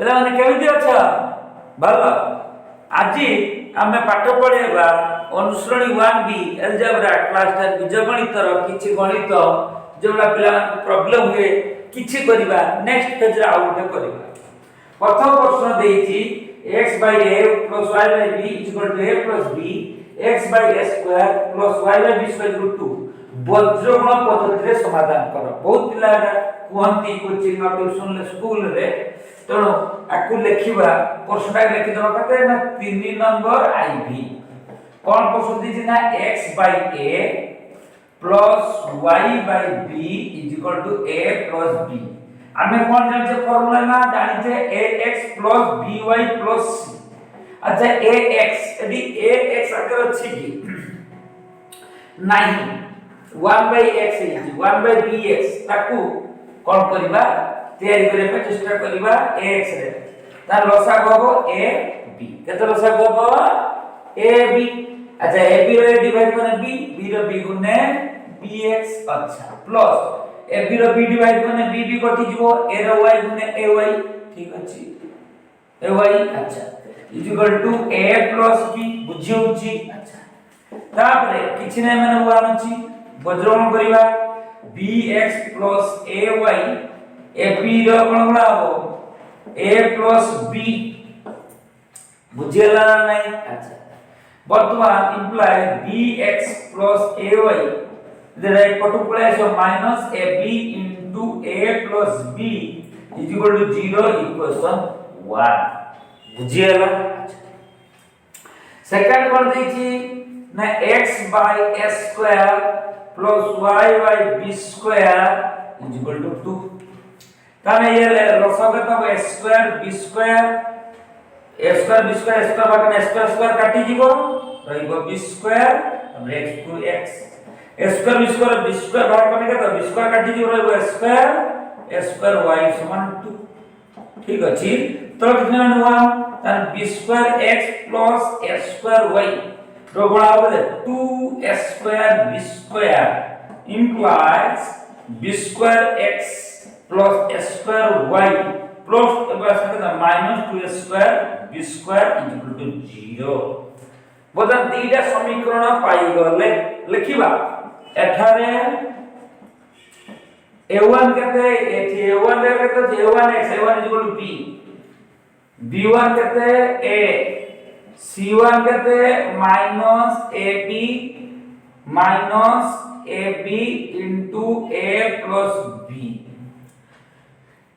पिला माने केमिति अछ भलो आज आमे पाठ पढेबा अनुश्रेणी 1B अलजेब्रा क्लास 10 बीजगणित रो किछि गणित जोला पिला प्रॉब्लम हुए किछि करिबा नेक्स्ट पेज रा आउट करिबा प्रथम प्रश्न देइछि x by a plus y by b is equal to a plus b x by a square plus y by b square equal to वज्रगुण पद्धति रे समाधान करो। बहुत पिला कहंती कोचिंग और ट्यूशन ले स्कूल रे तेणु आकु लेखिबा प्रश्नटा लेखि दबा कते ना 3 नंबर आईबी कोन प्रश्न दिछि ना x by a plus y by b is equal to a plus b आमे कोन जानि छे फार्मूला ना जानि छे ax plus by plus c। अच्छा ax यदि ax आकर अछि कि नाही 1 by x है 1 by bx ताकू कोन करबा तैयारी करे पे चेष्टा करबा ax रे तार लसाग होबो ab केते लसाग होबो ab। अच्छा ab रे डिवाइड करने b रो b गुने bx अच्छा प्लस ab रो b डिवाइड करने b कटि जिवो a रो y गुने ay ठीक अछि ay अच्छा is equal to a plus b बुझी होची। अच्छा तापरे किछि नै माने 1 अछि वज्रगुण करिबा bx plus ay ab रो कोन गुणा हो a plus b बुझेला नै। अच्छा वर्तमान इंप्लाय bx plus ay जरा पटु पळे so minus ab into a plus b is equal to 0 equation 1 बुझेला। सेकंड कोन दैछि ना x by s square plus y by b square is equal to 2 ताने ये लसागु तब s square b square बाकन s square काटि जीवो रहिबो b square अब x to x s square b square भाग करने के तो b square काटि जीवो रहिबो s square y समान 2 ठीक अछि। तो कितने में 1 तान b square x plus s square y रो गुणा होबे 2s square b square implies b square x plus s square y plus minus 2s square b square is equal to 0 बोदा दीटा समीकरण पाई गले लिखिबा एठारे a1 केते एथि a1 रे केते a1x a1 is equal to b b1 केते a c1 कहते minus ab into a plus b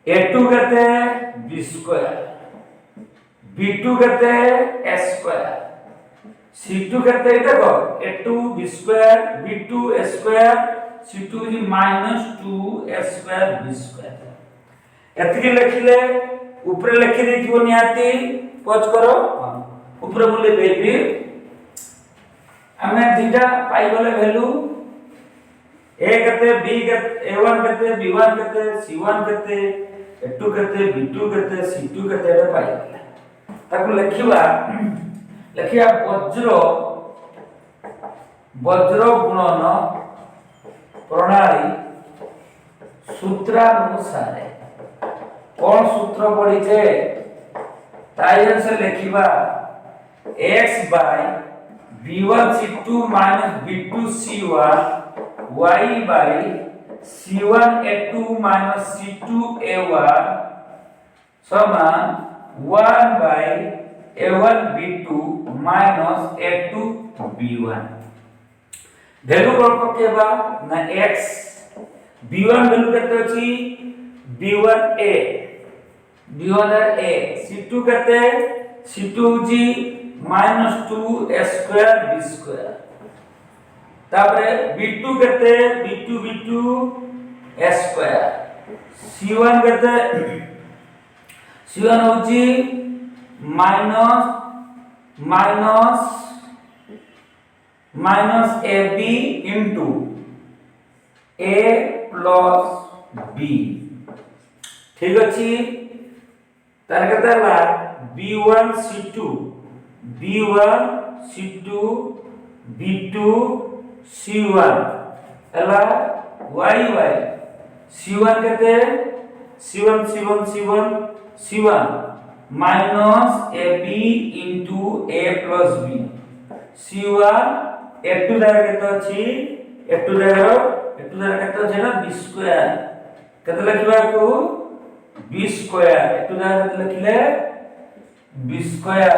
a2 कहते b square b2 कहते s square c2 कहते देखो a2 b square b2 s square c2 is minus 2s square b square एतकी लिखिले ऊपर लिखि देथिबो निहाती पच करो ऊपर बोले बेबी हमें दीटा पाई गले वैल्यू a कहते b कहते a1 कहते b1 कहते c1 कहते a2 कहते b2 कहते c2 कहते रे पाई गले ताको लिखिया वज्र गुणन प्रणाली सूत्रानुसार कौन सूत्र पड़ी छे तायन से लिखिबा x by b1 c2 minus b2 c1 y by c1 a2 minus c2 a1 समान 1 by a1 b2 minus a2 b1 value कोन पकेबा ना x b1 वैल्यू केते अछि b1a c2 केते c2 जी minus 2s square b square तापरे b2 केते b2 s square c1 केते c1 होची minus ab into a plus b ठीक अछि तार केते ला b1 c2 b2 c1 एला y y c1 केते c1 c1 minus ab into a plus b c1 f2 জায়গা কেতে ଅଛି f2 জায়গা কেতে ଅଛି না b স্কয়ার কেতে লিখিবা কো b স্কয়ার f2 জায়গা কেতে লিখিলে b স্কয়ার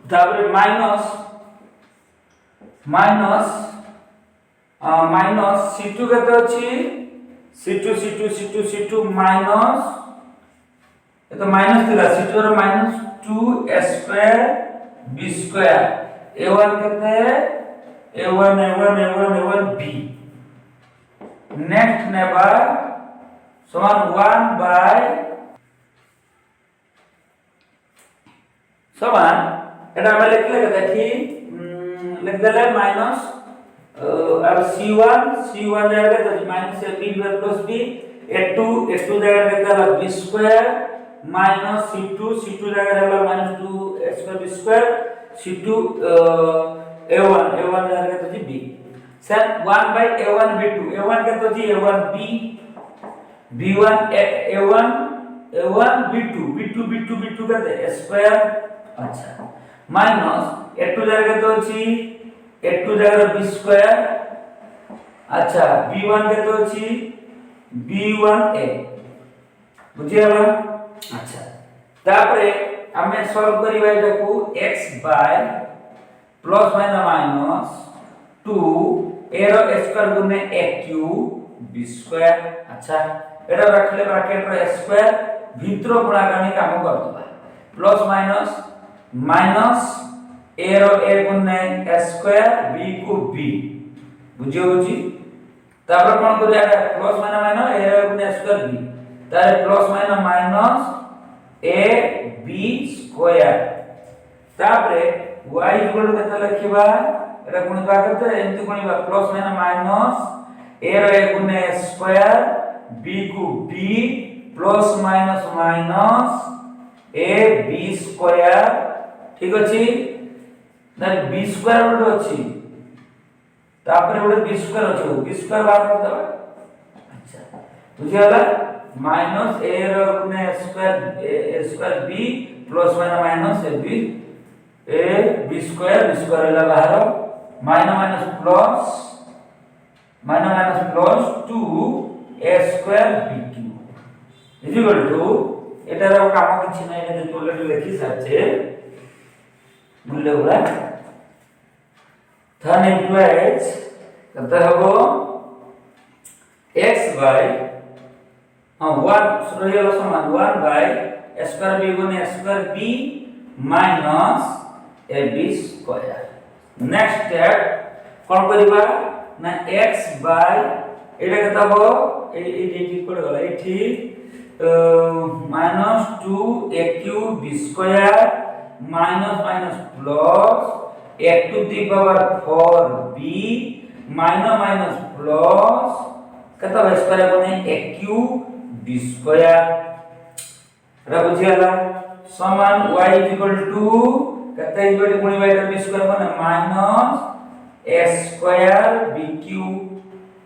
তারপরে মাইনাস c2 কেতে ଅଛି c2 মাইনাস এটা মাইনাস দিলা c2 র minus 2 square b square a1 কেতে a1 b নেক্সট নেবা সমান 1 বাই সমান এটা আমরা লিখলে দেখি লিখ দিলে মাইনাস আর c1 জায়গা তো minus ab plus b a2 জায়গা হলো b স্কয়ার মাইনাস c2 জায়গা হলো minus 2 square b square c2 a1 জায়গা তো b same 1 by a1 b2 a1 কে তো a1 b b1 a1 b2 কত স্কয়ার আচ্ছা মাইনাস a2 জায়গা তো a2 জায়গা b স্কয়ার আচ্ছা b1 কে তো b1a বুঝিয়ালা আচ্ছা তারপরে আমি সলভ করিবা এটাকু x by plus minus 2 a র স্কয়ার গুণে a কিউব b স্কয়ার আচ্ছা এটা রাখলে ব্র্যাকেট র স্কয়ার ভিতর গুণাকারী কাম করবা প্লাস মাইনাস a র a গুণে a square b co b বুঝিছি তারপর কোন করি এটা প্লাস মাইনাস a র গুণে a স্কয়ার b তাহলে plus minus a b square তারপরে y ইকুয়াল টু কত লিখবা এটা গুণিবা করতে এমতি গুণিবা প্লাস মাইনাস a র a গুণে a square b co b plus minus a b square ঠিক আছে না b স্কয়ার বড় আছে তারপরে বড় b স্কয়ার আছে b স্কয়ার বার করে দাও আচ্ছা বুঝিয়ালা মাইনাস a র গুণে a square b plus minus a b square হলা বাহার minus plus 2 a square b cube equal to এটার কাম কিছু নাই এটা তো অলরেডি লিখি সাথে মূল্য গুলা then implies কত হবে x বাই 1 রইল সমান 1 বাই স্কয়ার b গুণে square b minus ab square next step কোন করিবা না x বাই এটা কত হবে এই কি করে গলা এটি minus 2 a cube b square minus plus a to the power 4 b minus plus কত স্কয়ার বনে a cube b square এটা বুঝিয়ালা সমান y কত ইকুয়াল টু গুণিবা এটা b স্কয়ার মানে minus a square b cube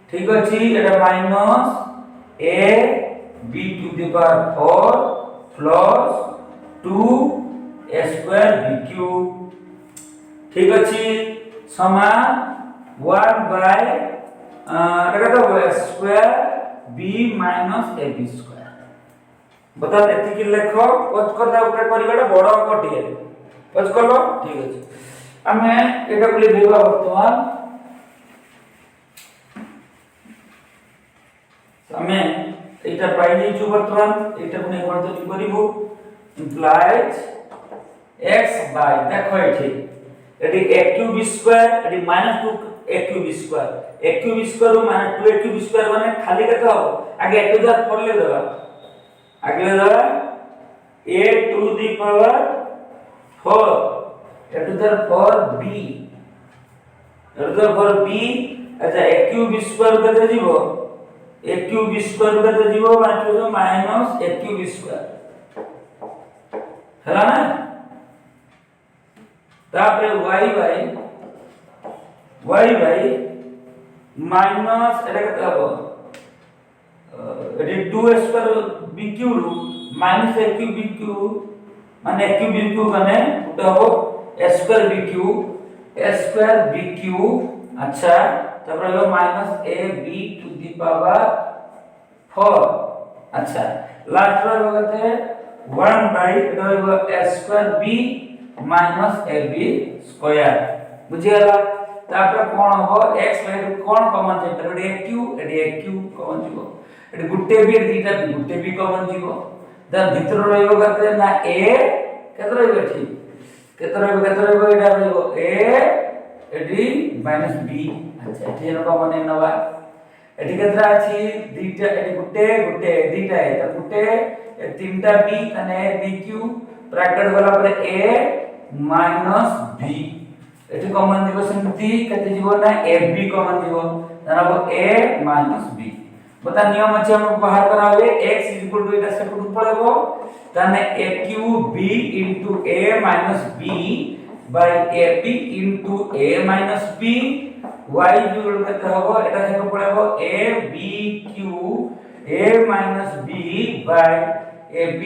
ঠিক আছে এটা minus a b to the power 4 plus 2 a square b cube ঠিক আছে সমান 1 বাই এটা কত হবে square b minus ab square বতা এতিকি লেখো পজ করলা উপরে করিবাটা বড় কটিয়ে পজ করলো ঠিক আছে আমি এটা বলি লিখবা বর্তমান আমি এটা পাই নিচু বর্তমান এটা কোনে করতে কি করিব ইমপ্লাইজ x বাই দেখো এটি a কিউব স্কয়ার এটি -2 a cube square a cube square মানে 2 a কিউব স্কয়ার মানে খালি কত হবে আগে 1000 পড়লে দেবা আগে দেবা a two the power 4 a two the power b a two the power b আচ্ছা a কিউব স্কয়ার কত দিব a cube square কত দিব মানে মাইনাস a cube square হলা না তারপরে y বাই মাইনাস এটা কত হবে এটি 2 স্কয়ার বিকিউ রু মাইনাস a কিউ বিকিউ মানে a কিউ বিকিউ মানে এটা হবে a স্কয়ার বিকিউ আচ্ছা তারপরে হলো minus a b to the power 4 আচ্ছা লাস্ট বার হতে 1 বাই এটা হলো a square b minus ab square বুঝিয়ালা তারপরে কোন হবে x বাই কোন কমন যেটা এটি a কিউ কমন দিব এটি গুটে বি দুইটা গুটে বি কমন দিব দেন ভিতর রইব কত না a কত রইব ঠিক কত রইব এটা রইব a এটি মাইনাস b আচ্ছা এটি এর কমন নেবা এটি কত আছে দুইটা এটি গুটে দুইটা এটা গুটে তিনটা b মানে b কিউ ব্র্যাকেট গলা পরে a মাইনাস b এটি কমন দিব সেমতি কত দিব না ab কমন দিব জানাবো a মাইনাস b বতা নিয়ম আছে আমরা বাহার করা হবে x এটা সেপটু পড়াবো তাহলে a cube b a minus b by ab a minus b y equal কত হবে এটা থেকে পড়াবো a b cube a minus b by ab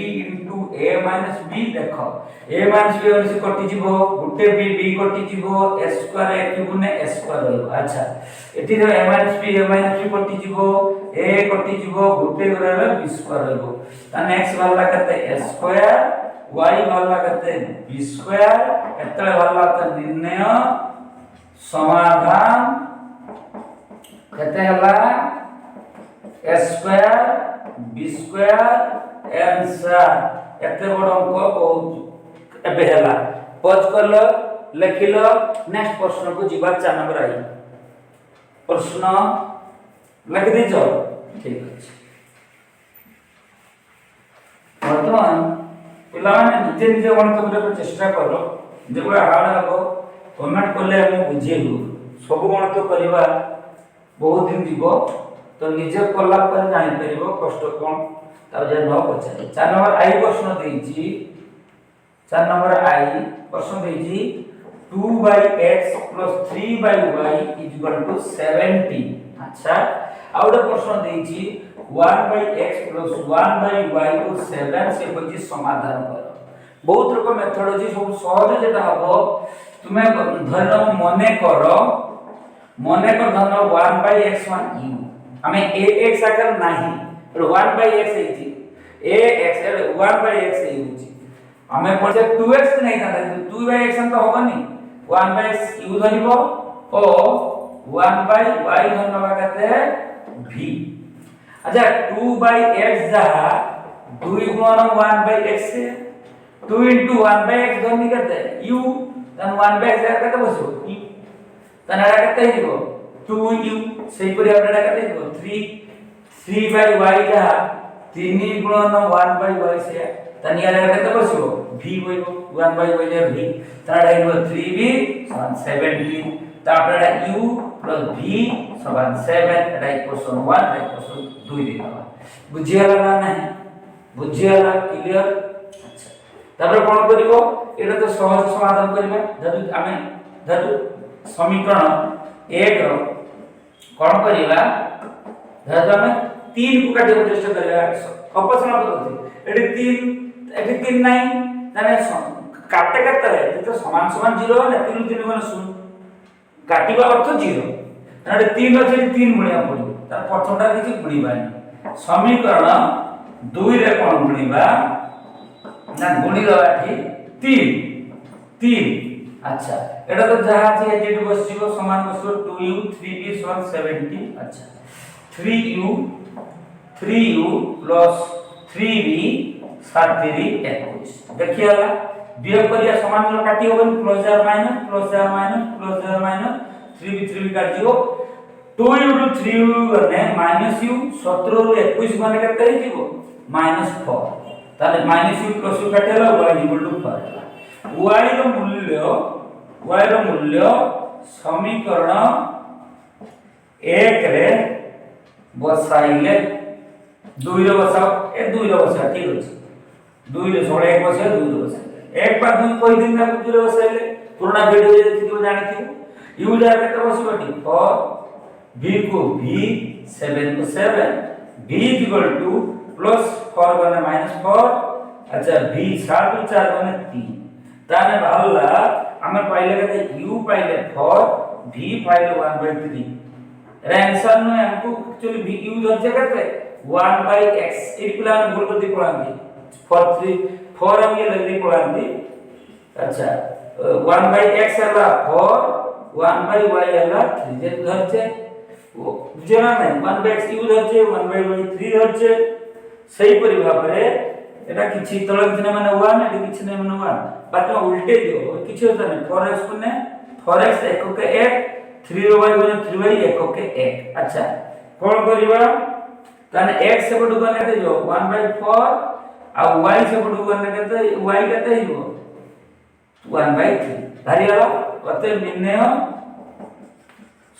a minus b দেখো a মাইনাস b হইছে কটি যাব গুটে b কটি যাব a স্কয়ার a কিউব নে a স্কয়ার হইব আচ্ছা এটি a মাইনাস b কটি যাব a কটি যাব গুটে করে b স্কয়ার হইব তাহলে x ভালো কত a স্কয়ার y ভালো কত b স্কয়ার এতলে ভালো কত নির্ণয় সমাধান কত হলা a square b square answer এত বড় অঙ্ক বহুত এবে হেলা পজ করলো লিখিলো নেক্সট প্রশ্ন কো জিবা 4 নম্বর আই প্রশ্ন লিখি দিছ ঠিক আছে বর্তমান পিলাମାନେ নিজে নিজে গণিত କରିବାକୁ চেষ্টা করো যেগুলা হার্ড হবো কমেন্ট করলে আমি বুঝেইবু সব গণিত କରିବା বহুত দিন দিব তো নিজে কলা পরে জানি পারিব কষ্ট কোন তাও যে ন পছাই 4 নম্বর আই প্রশ্ন দেইছি 4 নম্বর আই প্রশ্ন দেইছি 2/x + 3/y = 70 আচ্ছা আউটা প্রশ্ন দেইছি 1/x + 1/y କୁ 7 সে কইছি সমাধান করো বহুত রকম মেথডোলজি সব সহজ যেটা হবো তুমি ধরো মনে করো ধরো 1/x1 u আমি ax আকার नाही 1/x ହେଇଛି ax 1/x ହେଇଛି ଆମେ পড়ছে 2x नहीं था 2/x তো হবনি 1/x u ধরিব ও 1/y ধরবা কতে v আচ্ছা 2/x যাহা 2 গুণ 1/x 2 * 1/x ধরনি কতে u then 1/x কতে বসিব u then এটা কতে হইব 2u সেই পরি আমরা কতে হইব 3/y যাহা 3 গুণ 1/y সে তানি আর কত বসিব v হইব 1/y এর v তার হইব 3v = 70 তারপর এটা u + v = 7 এটা ইকুয়েশন 1 এটা ইকুয়েশন 2 দিবা বুঝিয়ালা না নাই বুঝিয়ালা ক্লিয়ার আচ্ছা তারপর কোন করিব এটা তো সহজ সমাধান করিবা যদি আমি ধরু সমীকরণ 1 র কোন করিবা ধরু আমি 3 को काटे চেষ্টা করিবা অপশন পদ্ধতি এটি 3 নাই তাহলে কাটতে কাটতে এটা তো সমান সমান 0 না 3 3 মানে 0 কাটিবা অর্থ 0 তাহলে 3 আছে 3 গুণিয়া পড়িব তার প্রথমটা কিছু গুণিবানি সমীকরণ 2 রে কোন গুণিবা না গুণিবা এটি 3 আচ্ছা এটা তো যাহা আছে যেটি বসিব সমান বসিব 2u 3v = 70 আচ্ছা 3u + 3v 7 21 देखियाला বিয়োগ করিয়া সমান গুলো কাটি হবেন প্লাস আর মাইনাস 3v 3v কাট দিব 2u * 3u মানে -u 17 ରୁ 21 মানে কত হই যাব -4 তাহলে -u + u কাটি হলো y = 4 y ର মূল্য সমীকরণ 1 রে বসাইলে 2 রে বসাও এ 2 রে বসা ঠিক আছে 2 রে সরে 1 বসা 2 রে বসা एक बार 2 কই দিন না 2 রে বসাইলে পুরোনা ভিডিও যে দেখি জানিথিও ইউ যা কত বসিবটি 4 v को v 7 को 7 v इक्वल टू प्लस 4 बने -4 अच्छा v 7 + 4 बने 3 ताने बाहरला हमें पाइले केते u पाइले 4 v पाइले 1/3 एरा आंसर नो हमको एक्चुअली v u धरजे केते 1/x ए प्लान भूल कर दी पड़ांदी 4 हम ये लग दी पड़ांदी अच्छा 1/x हला 4 1/y हला 3 जे धरजे बुझेना नहीं 1/x u धरजे 1/y 3 धरजे सही परि भाबरे एटा किछि तळ किछि माने 1 एटा किछि नै माने 1 बात उल्टे दियो किछि होता नहीं 4x ने 4x एको के 1 3y गुने 3y एको के 1 अच्छा कोन करिबा ताने x से बडु गने ते जो 1/4 आ y से बडु गने केते y केते हिबो 1/3 धारी वाला अते निर्णय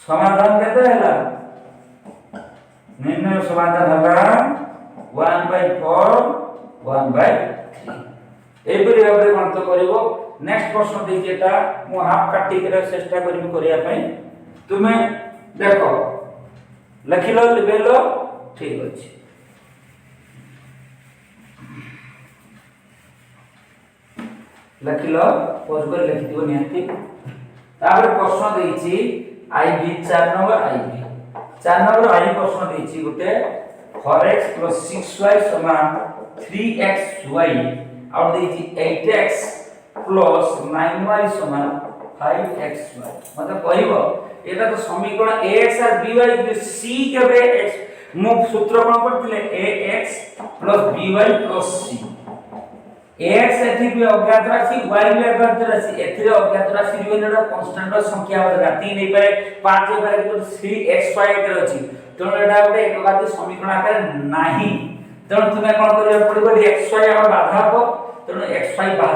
समाधान केते हैला निर्णय समाधान हला 1/4 1/3 एपरि भाबरे कोन तो करिवो नेक्स्ट प्रश्न देखि एटा मु हाफ काटी के चेष्टा करिवो करिया पई तुमे देखो लखिलो लेबेलो ठीक अछि लखिलो पोज कर लिखि दिबो निहंती तापर प्रश्न देछि आईबी 4 नंबर आईबी 4 नंबर आई प्रश्न देछि गुटे 4x + 6y = 3xy और देछि 8x + 9y = 5xy मतलब कहबो एटा तो समीकरण ax और by c केबे x मु सूत्र कोन करथिले ax + by + c x एथि भी अज्ञात राशि y भी अज्ञात राशि एथिरे अज्ञात राशि रिवेनडा कांस्टेंट संख्या होगा 3 नहीं पाए 5 नहीं पाए तो 3xy एकर अछि तो एटा गोटे एकघाती समीकरण आकार नाही तो तुमे कोन करिया पड़िबो xy हमर बाधा हो तो xy बाद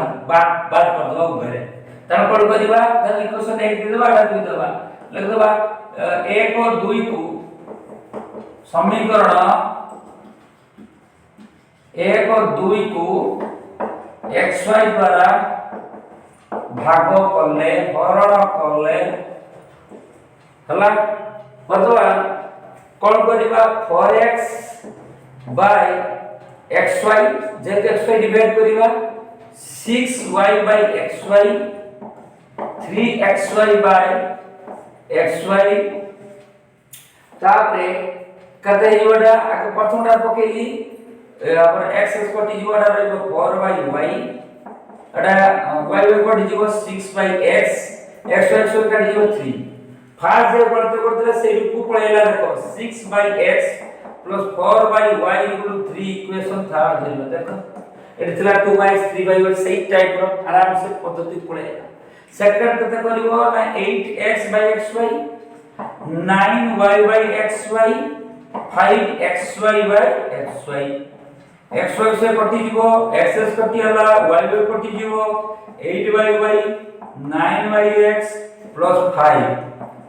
कर दो उभरे तन कोन करिबा त इक्वेशन 1 दे देबा एटा 2 देबा लिख देबा 1 और 2 को समीकरण 1 और 2 को xy द्वारा भाग करले हरण करले हला बतवा कोन करिबा 4x / xy जे xy डिवाइड करिबा 6y / xy 3xy / xy तापरे कते जोडा आके प्रथमटा पकेली अपन x कटि जीवडा रहबो 4/y एटा y कटि जीवो 6/x x कटि जीवो 3 फास्ट जे करते से रूप पळेला देखो 6/x + 4/y = 3 इक्वेशन था धरिबो देखो एटा थिला 2x 3/y सही टाइप रो आराम से पद्धति पळेला सेकंड कते करिवो ना 8x/xy 9y/xy 5xy/xy xy से कटि जीवो x कटि हला y कटि जीवो 8y 9yx + 5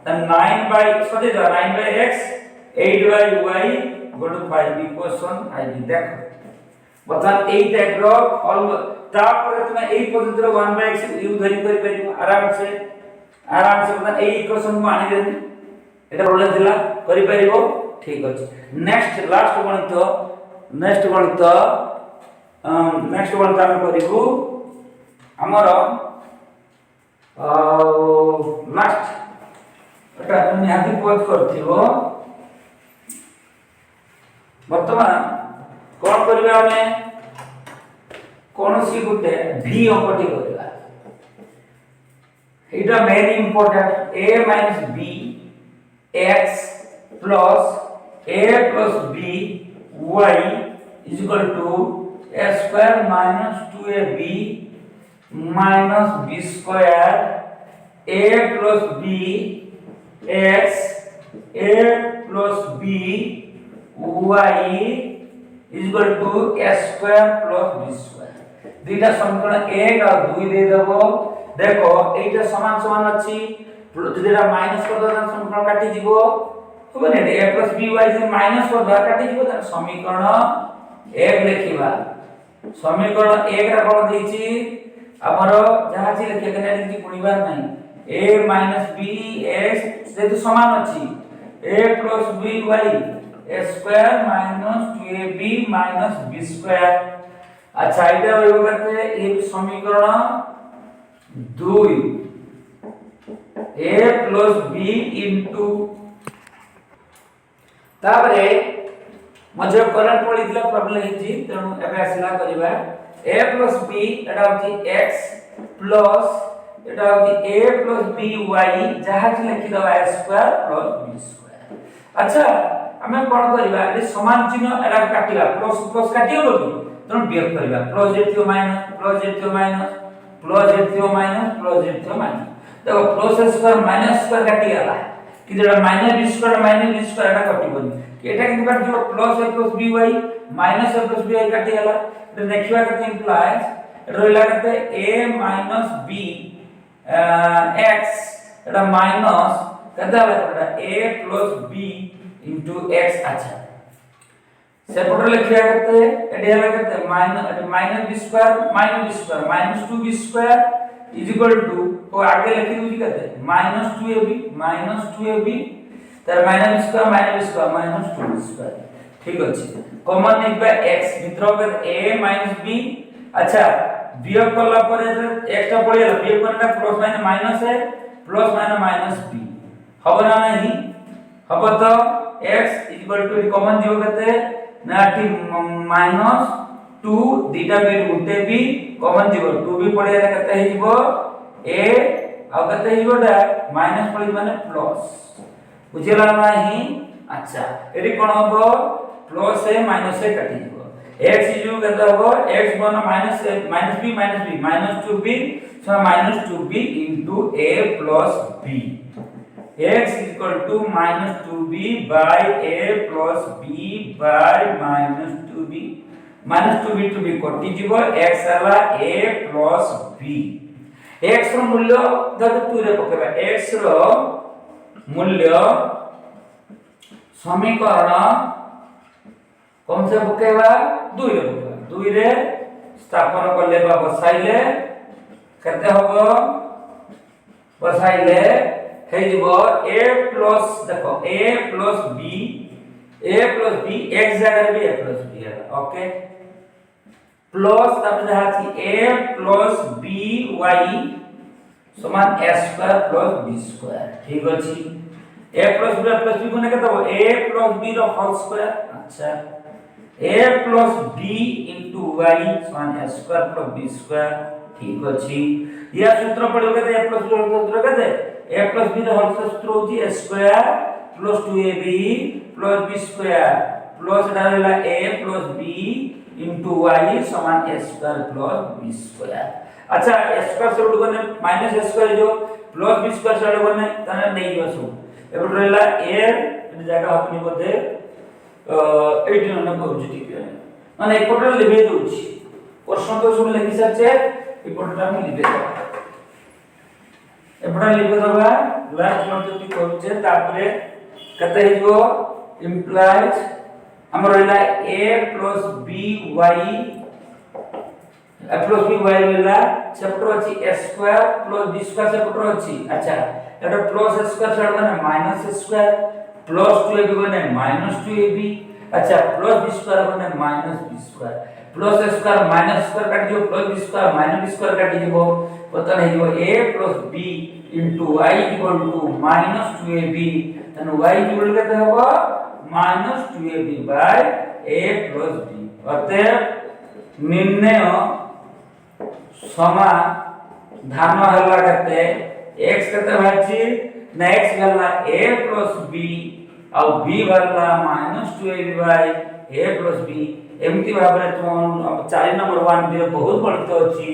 त 9/x 8y = 5 इक्वेशन आइबी देखो बता 8 एग्रो ऑल तापर तुम एई पद्धति 1/x यू धरि कर परिबो आराम से बता एई इक्वेशन को आनी देनी एटा प्रॉब्लम दिला करि परिबो ठीक अछि नेक्स्ट लास्ट गणित हम करिबो हमर लास्ट एटा तुम यादी पोज करथिबो वर्तमान कोन करबा हमें कोनसी गुटे v अंकटी करबा एटा main important a - b x + a + b y = a square - 2ab - b square a + b x a + b y = a square + b square दुईटा समीकरण 1 और 2 दे देबो देखो एटा समान समान अछि जदिरा माइनस कर दो समीकरण काटी जीवो होबे ने a + by से माइनस कर दो काटी जीवो त समीकरण 1 लिखिबा समीकरण 1 रा कोन दैछि हमरो जहा छि लिखे कने दैछि गुणिबार नाही a - b x से तो समान अछि a + b y a square minus 2ab minus b square। अच्छा এটা হইব কত এই সমীকরণ 2 a plus b into तापरे मजे करंट पड़ितला प्रॉब्लम हिची तेनु एबे आसिला करिबा a plus b एटा होची x plus एटा होची a plus b y जहा कि लिखि दबा a square plus b square। अच्छा हमें कोन करिबा ए समान चिन्ह एटा काटिबा प्लस प्लस काटियो कि तेनु वियोग करिबा प्लस जेतियो माइनस प्लस जेतियो माइनस प्लस जेतियो माइनस प्लस जेतियो माइनस देखो प्लस स्क्वायर माइनस स्क्वायर काटी गला कि जेटा माइनस b स्क्वायर एटा कटिबनी कि एटा किंतु काट जो plus a plus by minus a plus by काटी गला एटा देखिबा कते इंप्लाइज एटा रहला कते a minus b x Etah minus कते होला एटा a plus b into x। अच्छा सेपटर लिखिया कते एटा होला कते minus b square minus 2b square is equal to तो आगे लिखि दूची कते -2ab तर minus square minus 2b square ठीक अछि कॉमन निकबा x मित्र कर a b। अच्छा वियोग करला पर एक्स्ट्रा पड़े वियोग करना प्लस माइनस है प्लस माइनस b हबो ना नहीं हबो तो x इक्वल टू कॉमन जीव कते ना टी -2 दीटा बी गुटे बी कॉमन जीव 2b पड़े कते हे जीव a आ कते हे जीवटा माइनस पड़े माने प्लस बुझिला नाही। अच्छा एडी कोन हबो प्लस ए माइनस ए काटी जीव x इजु कते हबो x बन minus b minus 2b so minus 2b into a plus b x equal to minus 2b by a plus b by minus 2b टू b कटि जीव x हला a प्लस b x रो मूल्य दत 2 रे पकेबा x रो मूल्य समीकरण कौन से पकेबा 2 रे पकेबा 2 रे स्थापन करले बा बसाइले कते हबो बसाइले हे जीवो a प्लस देखो a प्लस b x जगह भी a प्लस b है ओके प्लस तब जहा थी a प्लस b y समान a square plus b square ठीक अछि a प्लस b कोने के तो a प्लस b रो होल स्क्वायर। अच्छा a plus b into y समान a square plus b square ठीक अछि या सूत्र पड़ो के a प्लस b रो सूत्र के a प्लस b रो होल सूत्र होची a square plus 2ab plus b square plus डालेला a plus b into y समान a square plus b square. अच्छा a स्क्वायर से उडगने माइनस a स्क्वायर जो प्लस b स्क्वायर से उडगने तने नहीं बसु एबो रहला a एटी जगह अपनी बोधे 18 न कहउची ठीक है माने एकोटा लिबे दोची प्रश्न तो सुन लिखि सचे एकोटा हम लिबे दबा एबडा लिबे दबा लास्ट नोट जो कहउचे तापरे कते हिजो इंप्लाइज हमर रहला a plus by रहला चैप्टर अछि a square plus b square chapter अछि। अच्छा एटा प्लस a स्क्वायर छड़ माने minus a square plus 2ab माने माइनस 2ab। अच्छा प्लस b स्क्वायर माने minus b square plus a square minus square काट दियो plus b square minus b square काट दियो पता नहीं हो a plus b into y equal to minus 2ab then y equal केते होबो minus 2ab by a plus b अतः निर्णय समाधान हला कते x कते भाची ना x गला a plus b और b गला minus 2ab by a plus b एमती भाबरे तुम 4 नंबर 1 दे बहुत बढ़तो अछि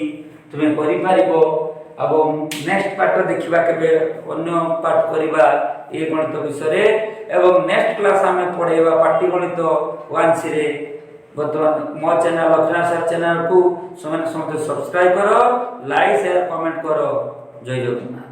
तुमे करि पारिबो अब नेक्स्ट पार्ट देखिबा केबे अन्य पार्ट करिबा ए गणित विषय एवं नेक्स्ट क्लास हमें पढेबा पाटी गणित 1 सिरे बर्तमान मो चैनल लक्ष्मण सर चैनल को समान सब्सक्राइब करो लाइक शेयर कमेंट करो जय जगन्नाथ।